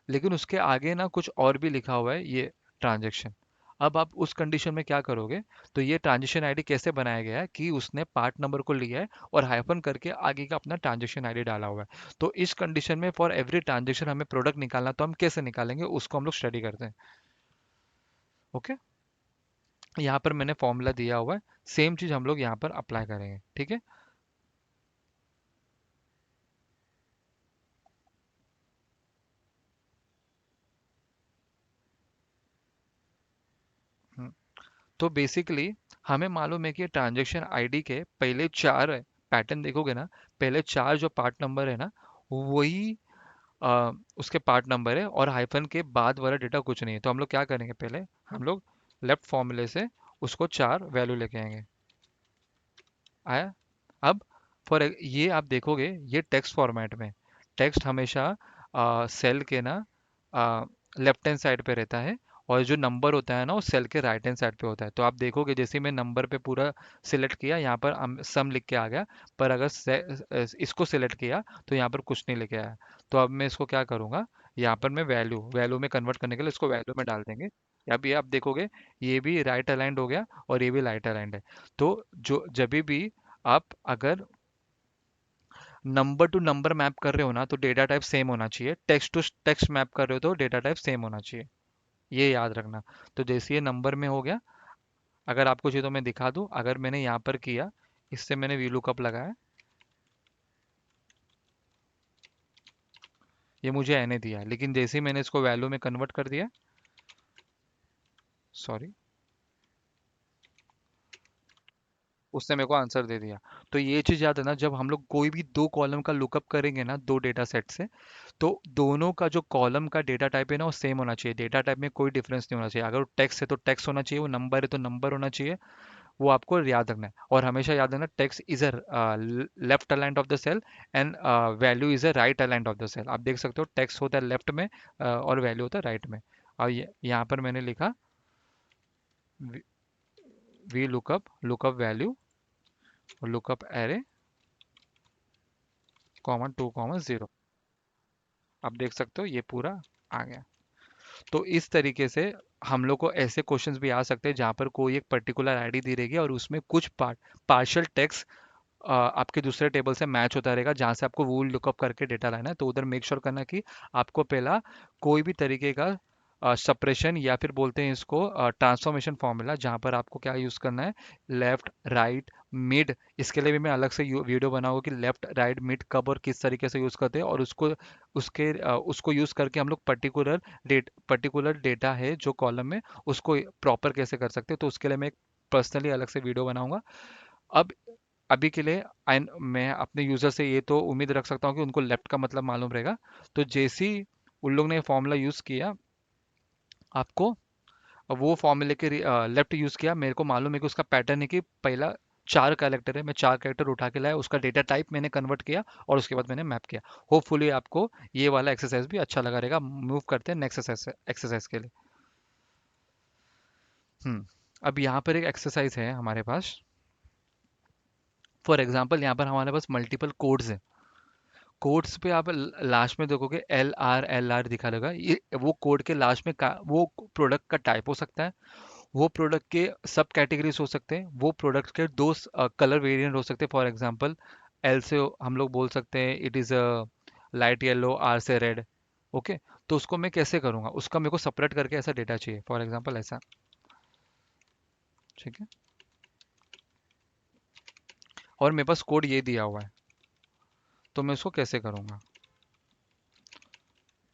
लेकिन उसके आगे ना कुछ और भी लिखा हुआ है, ये ट्रांजेक्शन। अब आप उस कंडीशन में क्या करोगे? तो ये ट्रांजेक्शन आईडी कैसे बनाया गया है कि उसने पार्ट नंबर को लिया है और हाइफन करके आगे का अपना ट्रांजेक्शन आईडी डाला हुआ है। तो इस कंडीशन में फॉर एवरी ट्रांजेक्शन हमें प्रोडक्ट निकालना, तो हम कैसे निकालेंगे उसको हम लोग स्टडी करते हैं। ओके, यहाँ पर मैंने फॉर्मूला दिया हुआ है, सेम चीज हम लोग यहाँ पर अप्लाई करेंगे, ठीक है। हम्म, तो बेसिकली हमें मालूम है कि ट्रांजैक्शन आईडी के पहले चार पैटर्न देखोगे ना, पहले चार जो पार्ट नंबर है ना, वही उसके पार्ट नंबर है, और हाइफन के बाद वाला डेटा कुछ नहीं है। तो हम लोग क्या करेंगे, पहले हम लोग लेफ्ट फॉर्मूले से उसको चार वैल्यू लेके आएंगे। आया? अब ये आप देखोगे, ये टेक्स्ट फॉर्मेट में, टेक्स्ट हमेशा सेल के ना लेफ्ट हैंड साइड पे रहता है, और जो नंबर होता है ना वो सेल के राइट हैंड साइड पे होता है। तो आप देखोगे जैसे ही मैं नंबर पे पूरा सिलेक्ट किया, यहाँ पर सम लिख के आ गया, पर अगर इसको सिलेक्ट किया तो यहाँ पर कुछ नहीं लिखे आया। तो अब मैं इसको क्या करूँगा, यहाँ पर मैं वैल्यू वैल्यू में कन्वर्ट करने के लिए इसको वैल्यू में डाल देंगे। अब ये आप देखोगे, ये भी राइट अलाइंड हो गया और ये भी राइट अलाइंड है। तो जो जब भी आप अगर नंबर टू नंबर मैप कर रहे हो ना, तो डेटा टाइप सेम होना चाहिए, टेक्स्ट टू टेक्स्ट मैप कर रहे हो तो डेटा टाइप सेम होना चाहिए, ये याद रखना। तो जैसे ये नंबर में हो गया, अगर आपको चाहिए तो मैं दिखा दूं, अगर मैंने यहाँ पर किया, इससे मैंने वी लुकअप लगाया, ये मुझे एन दिया, लेकिन जैसे ही मैंने इसको वैल्यू में कन्वर्ट कर दिया, सॉरी, उसने मेरे को आंसर दे दिया। तो ये चीज़ याद है ना, जब हम लोग कोई भी दो कॉलम का लुकअप करेंगे ना, दो डेटा सेट से, तो दोनों का जो कॉलम का डेटा टाइप है ना वो सेम होना चाहिए, डेटा टाइप में कोई डिफरेंस नहीं होना चाहिए। अगर वो टेक्स्ट है तो टेक्स्ट होना चाहिए, वो नंबर है तो नंबर होना चाहिए, वो आपको याद रखना है। और हमेशा याद रखना, text is a left aligned of the cell, and value is a right aligned of the cell. आप देख सकते हो टेक्स्ट होता है लेफ्ट में, और वैल्यू होता है राइट में। और यहाँ पर मैंने लिखा वी लुकअप वैल्यू और लुकअप एरे कॉमन 2 0। आप देख सकते हो ये पूरा आ गया। तो इस तरीके से हम लोग को ऐसे क्वेश्चंस भी आ सकते हैं जहाँ पर कोई एक पर्टिकुलर आईडी दी रहेगी और उसमें कुछ पार्शियल टेक्स्ट आपके दूसरे टेबल से मैच होता रहेगा, जहाँ से आपको वूल लुकअप करके डेटा लाना है। तो उधर मेक श्योर करना कि आपको पहला कोई भी तरीके का सप्रेशन, या फिर बोलते हैं इसको ट्रांसफॉर्मेशन फॉर्मूला, जहाँ पर आपको क्या यूज़ करना है, लेफ्ट राइट मिड। इसके लिए भी मैं अलग से वीडियो बनाऊंगा कि लेफ्ट राइट मिड कब और किस तरीके से यूज़ करते हैं, और उसको यूज़ करके हम लोग पर्टिकुलर डेटा है जो कॉलम में, उसको प्रॉपर कैसे कर सकते हैं। तो उसके लिए मैं एक पर्सनली अलग से वीडियो बनाऊंगा। अब अभी के लिए मैं अपने यूज़र से ये तो उम्मीद रख सकता हूँ कि उनको लेफ्ट का मतलब मालूम रहेगा। तो जैसे ही उन लोग ने फॉर्मूला यूज़ किया, आपको वो फॉर्मूले के लेफ्ट यूज़ किया, मेरे को मालूम है कि उसका पैटर्न है कि पहला चार कैरेक्टर है, मैं चार कैरेक्टर उठा के लाया, उसका डेटा टाइप मैंने कन्वर्ट किया और उसके बाद मैंने मैप किया। होपफुली आपको ये वाला एक्सरसाइज भी अच्छा लगा रहेगा। मूव करते हैं नेक्स्ट एक्सरसाइज के लिए। अब यहाँ पर एक एक्सरसाइज है हमारे पास। फॉर एग्जाम्पल यहाँ पर हमारे पास मल्टीपल कोड्स हैं। कोड्स पे आप लास्ट में देखोगे एल आर दिखा रहेगा, ये वो कोड के लास्ट में वो प्रोडक्ट का टाइप हो सकता है, वो प्रोडक्ट के सब कैटेगरीज हो सकते हैं, वो प्रोडक्ट के दो कलर वेरिएंट हो सकते हैं। फॉर एग्जांपल, एल से हम लोग बोल सकते हैं it is a light yellow, आर से रेड। ओके, तो उसको मैं कैसे करूँगा, उसका मेरे को सेपरेट करके ऐसा डेटा चाहिए, फॉर एग्जांपल ऐसा, ठीक है। और मेरे पास कोड ये दिया हुआ है, तो मैं उसको कैसे करूँगा,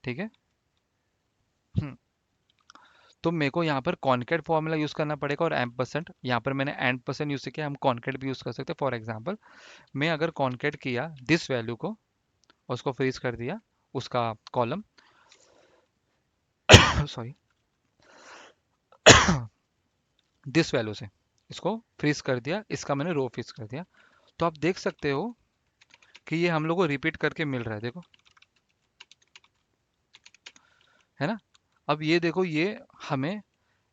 ठीक है। हम्म, तो मेरे को यहाँ पर कॉनकेट फॉर्मूला यूज़ करना पड़ेगा, और एम परसेंट, यहाँ पर मैंने एंड परसेंट यूज़ किया, हम कॉनकेट भी यूज़ कर सकते हैं। फॉर एग्जांपल, मैं अगर कॉनकेट किया दिस वैल्यू को और उसको फ्रीज कर दिया, उसका कॉलम सॉरी, दिस वैल्यू से इसको फ्रीज कर दिया, इसका मैंने रो फ्रीज कर दिया। तो आप देख सकते हो कि ये हम लोग को रिपीट करके मिल रहा है, देखो, है ना। अब ये देखो, ये हमें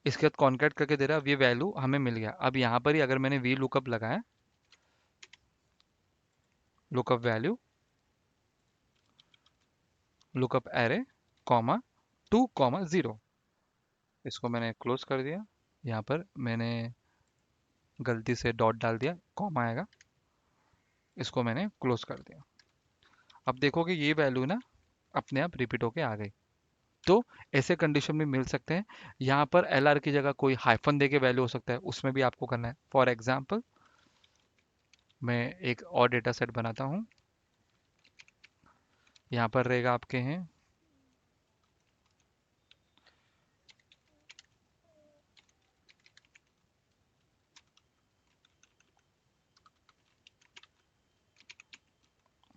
इसके बाद कॉन्कैट करके दे रहा है, अब ये वैल्यू हमें मिल गया। अब यहाँ पर ही अगर मैंने वी लुकअप लगाया, lookup value, lookup array, comma 2, 0, इसको मैंने क्लोज कर दिया। यहाँ पर मैंने गलती से डॉट डाल दिया, कॉमा आएगा, इसको मैंने क्लोज कर दिया। अब देखो कि ये वैल्यू ना अपने आप रिपीट होके आ गई। तो ऐसे कंडीशन में मिल सकते हैं। यहाँ पर एल आर की जगह कोई हाइफन दे के वैल्यू हो सकता है, उसमें भी आपको करना है। फॉर एग्जाम्पल, मैं एक और डेटा सेट बनाता हूँ। यहाँ पर रहेगा आपके हैं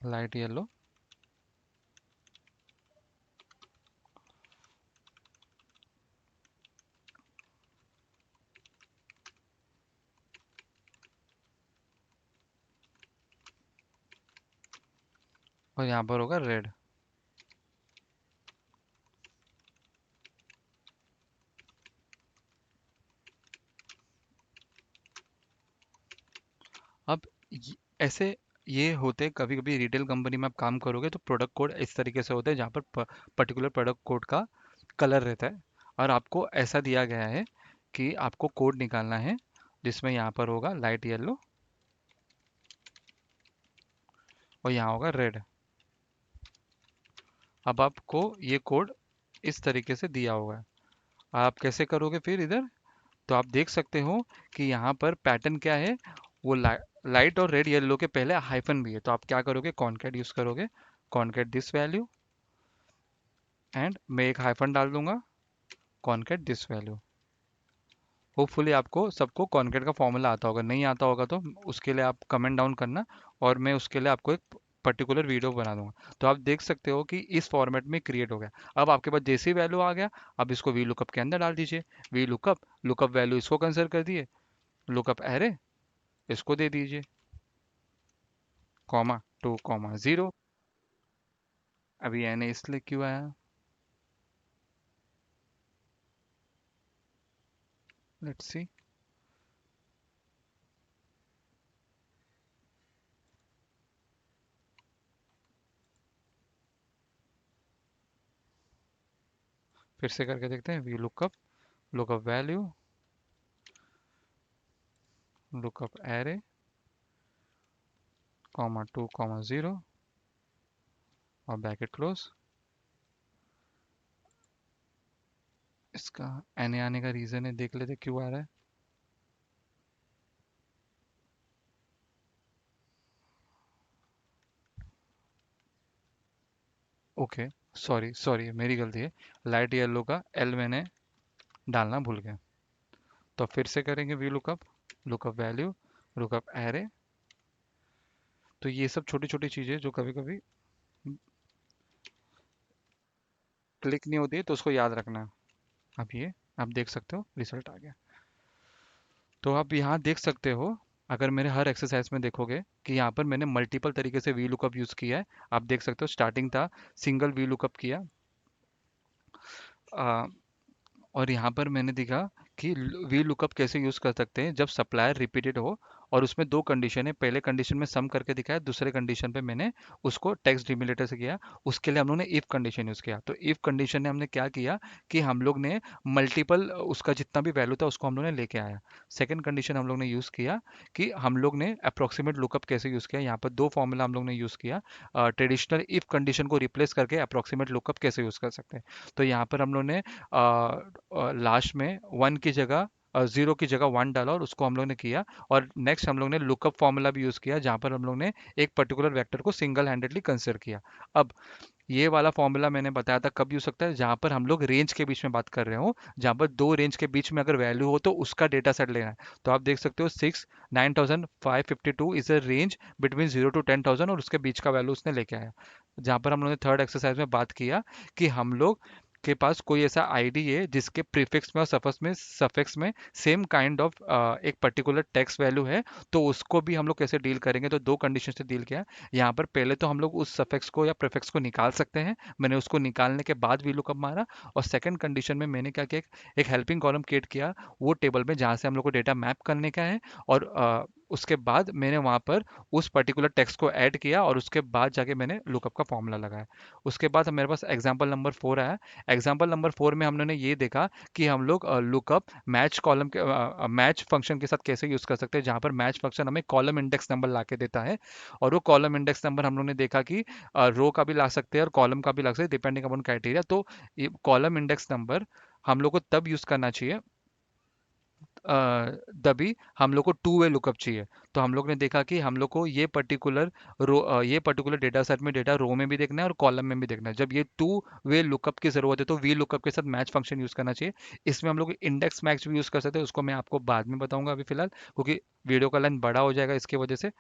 लाइट येलो, और यहाँ पर होगा रेड। अब ऐसे ये होते, कभी कभी रिटेल कंपनी में आप काम करोगे तो प्रोडक्ट कोड इस तरीके से होते हैं, जहाँ पर पर्टिकुलर प्रोडक्ट कोड का कलर रहता है, और आपको ऐसा दिया गया है कि आपको कोड निकालना है जिसमें यहाँ पर होगा लाइट येलो और यहाँ होगा रेड। अब आपको ये कोड इस तरीके से दिया हुआ है। आप कैसे करोगे फिर इधर? तो आप देख सकते हो कि यहाँ पर पैटर्न क्या है, वो लाइट और रेड येलो के पहले हाइफन भी है। तो आप क्या करोगे, कॉन्कैट यूज करोगे, कॉन्कैट दिस वैल्यू, एंड मैं एक हाइफन डाल दूंगा, कॉन्कैट दिस वैल्यू। होपफुली आपको सबको कॉन्कैट का फॉर्मूला आता होगा, नहीं आता होगा तो उसके लिए आप कमेंट डाउन करना, और मैं उसके लिए आपको एक पर्टिकुलर वीडियो बना दूंगा। तो आप देख सकते हो कि इस फॉर्मेट में क्रिएट हो गया। अब आपके पास जैसी वैल्यू आ गया, अब इसको वी लुकअप के अंदर डाल दीजिए। वी लुकअप, लुकअप वैल्यू इसको कंसिडर कर दिए, लुकअप एरे इसको दे दीजिए, कॉमा 2, 0। अभी एन इसलिए क्यों आया, लेट्स सी। फिर से करके देखते हैं, V lookup, lookup value, lookup array, comma 2, 0, और ब्रैकेट क्लोज। इसका एन आने का रीजन है, देख लेते क्यों आ रहा है। ओके, सॉरी सॉरी, मेरी गलती है। लाइट येलो का एल मैंने डालना भूल गया। तो फिर से करेंगे V lookup, lookup value, lookup array. तो ये सब छोटी छोटी चीजें जो कभी कभी क्लिक नहीं होती है, तो उसको याद रखना है। अब ये आप देख सकते हो रिजल्ट आ गया। तो आप यहाँ देख सकते हो, अगर मेरे हर एक्सरसाइज में देखोगे कि यहाँ पर मैंने मल्टीपल तरीके से वी लुकअप यूज़ किया है। आप देख सकते हो स्टार्टिंग था, सिंगल वी लुकअप किया, और यहाँ पर मैंने देखा कि वी लुकअप कैसे यूज़ कर सकते हैं जब सप्लायर रिपीटेड हो, और उसमें दो कंडीशन है। पहले कंडीशन में सम करके दिखाया, दूसरे कंडीशन पे मैंने उसको टेक्स्ट डिलिमिटर से किया। उसके लिए हम लोग ने इफ कंडीशन यूज़ किया। तो इफ कंडीशन ने हमने क्या किया कि हम लोग ने मल्टीपल, उसका जितना भी वैल्यू था उसको हम लोग ने लेके आया। सेकेंड कंडीशन हम लोग ने यूज़ किया कि हम लोग ने अप्रोक्सीमेट लुकअप कैसे यूज़ किया। यहाँ पर दो फॉर्मूला हम लोग ने यूज़ किया, ट्रेडिशनल इफ कंडीशन को रिप्लेस करके अप्रोक्सीमेट लुकअप कैसे यूज़ कर सकते हैं। तो यहाँ पर हम लोग ने लास्ट में वन की जगह, जीरो की जगह वन डाला, और उसको हम लोग ने किया। और नेक्स्ट हम लोग ने लुकअप फॉर्मूला भी यूज़ किया, जहाँ पर हम लोग ने एक पर्टिकुलर वेक्टर को सिंगल हैंडेडली कंसिडर किया। अब ये वाला फॉर्मूला मैंने बताया था कब यूज सकता है, जहाँ पर हम लोग रेंज के बीच में बात कर रहे हो, जहाँ पर दो रेंज के बीच में अगर वैल्यू हो तो उसका डेटा सेट लेना है। तो आप देख सकते हो 6, 9,552 is a range between 0 to 10,000, और उसके बीच का वैल्यू उसने लेके आया। जहाँ पर हम लोगों ने थर्ड एक्सरसाइज में बात किया कि हम लोग के पास कोई ऐसा आईडी है जिसके प्रीफिक्स में और सफिक्स में सेम काइंड ऑफ एक पर्टिकुलर टेक्स्ट वैल्यू है, तो उसको भी हम लोग कैसे डील करेंगे। तो दो कंडीशन से डील किया। यहाँ पर पहले तो हम लोग उस सफिक्स को या प्रीफिक्स को निकाल सकते हैं। मैंने उसको निकालने के बाद वी लुकअप मारा। और सेकंड कंडीशन में मैंने क्या किया, एक हेल्पिंग कॉलम क्रिएट किया वो टेबल में जहाँ से हम लोग को डेटा मैप करने का है। और उसके बाद मैंने वहाँ पर उस पर्टिकुलर टेक्स्ट को ऐड किया और उसके बाद जाके मैंने लुकअप का फॉर्मूला लगाया। उसके बाद मेरे पास एग्जाम्पल नंबर 4 आया। एग्जाम्पल नंबर 4 में हमने ये देखा कि हम लोग लुकअप मैच कॉलम के मैच फंक्शन के साथ कैसे यूज़ कर सकते हैं, जहाँ पर मैच फंक्शन हमें कॉलम इंडेक्स नंबर ला के देता है। और वो कॉलम इंडेक्स नंबर हम लोग ने देखा कि रो का भी ला सकते हैं और कॉलम का भी ला सकते हैं डिपेंडिंग अपॉन क्राइटेरिया। तो ये कॉलम इंडेक्स नंबर हम लोग को तब यूज़ करना चाहिए तभी हम लोग को टू वे लुकअप चाहिए। तो हम लोग ने देखा कि हम लोग को ये पर्टिकुलर डेटा सेट में डेटा रो में भी देखना है और कॉलम में भी देखना है। जब ये टू वे लुकअप की जरूरत है तो वी लुकअप के साथ मैच फंक्शन यूज करना चाहिए। इसमें हम लोग इंडेक्स मैच भी यूज कर सकते हैं, उसको मैं आपको बाद में बताऊंगा अभी फिलहाल, क्योंकि वीडियो का लेंथ बड़ा हो जाएगा इसकी वजह से।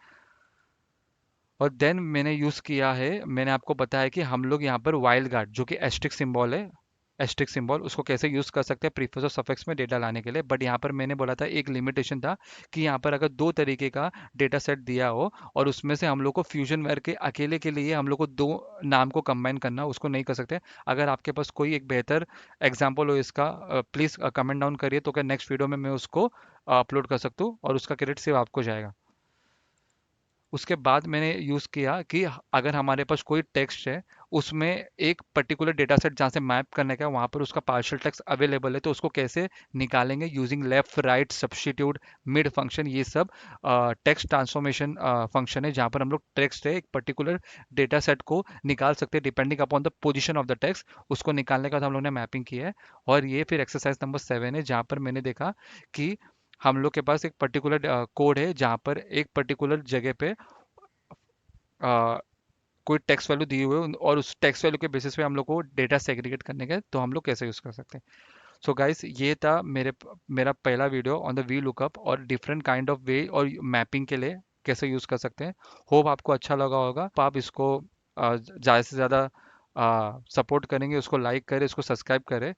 और देन मैंने यूज़ किया है, मैंने आपको बताया कि हम लोग यहाँ पर वाइल्ड गार्ड जो कि एस्ट्रिक सिंबल है, एस्ट्रिक सिंबल उसको कैसे यूज़ कर सकते हैं प्रीफिक्स और सफिक्स में डेटा लाने के लिए। बट यहाँ पर मैंने बोला था एक लिमिटेशन था कि यहाँ पर अगर दो तरीके का डेटा सेट दिया हो और उसमें से हम लोग को फ्यूजन वेयर के अकेले के लिए हम लोग को दो नाम को कंबाइन करना, उसको नहीं कर सकते। अगर आपके पास कोई एक बेहतर एग्जाम्पल हो इसका, प्लीज़ कमेंट डाउन करिए, तो क्या नेक्स्ट वीडियो में मैं उसको अपलोड कर सकता हूँ और उसका क्रेडिट सिर्फ आपको जाएगा। उसके बाद मैंने यूज़ किया कि अगर हमारे पास कोई टेक्स्ट है, उसमें एक पर्टिकुलर डेटा सेट जहाँ से मैप करने का है वहाँ पर उसका पार्शियल टेक्स्ट अवेलेबल है, तो उसको कैसे निकालेंगे using left right substitute mid function. ये सब टेक्स्ट ट्रांसफॉर्मेशन फंक्शन है जहाँ पर हम लोग टेक्स्ट है एक पर्टिकुलर डेटा सेट को निकाल सकते हैं depending upon the position of the text. उसको निकालने के बाद हम लोग ने मैपिंग किया है। और ये फिर एक्सरसाइज नंबर 7 है जहाँ पर मैंने देखा कि हम लोग के पास एक पर्टिकुलर कोड है जहाँ पर एक पर्टिकुलर जगह पे अ, कोई टेक्स्ट वैल्यू दी हुई है और उस टेक्स्ट वैल्यू के बेसिस पे हम लोग को डेटा सेग्रीगेट करने का है, तो हम लोग कैसे यूज़ कर सकते हैं। सो गाइस ये था मेरा पहला video on the V lookup और डिफरेंट काइंड ऑफ वे और मैपिंग के लिए कैसे यूज़ कर सकते हैं। होप आपको अच्छा लगा होगा। तो आप इसको ज़्यादा से ज़्यादा सपोर्ट करेंगे, उसको लाइक करें, उसको सब्सक्राइब करें।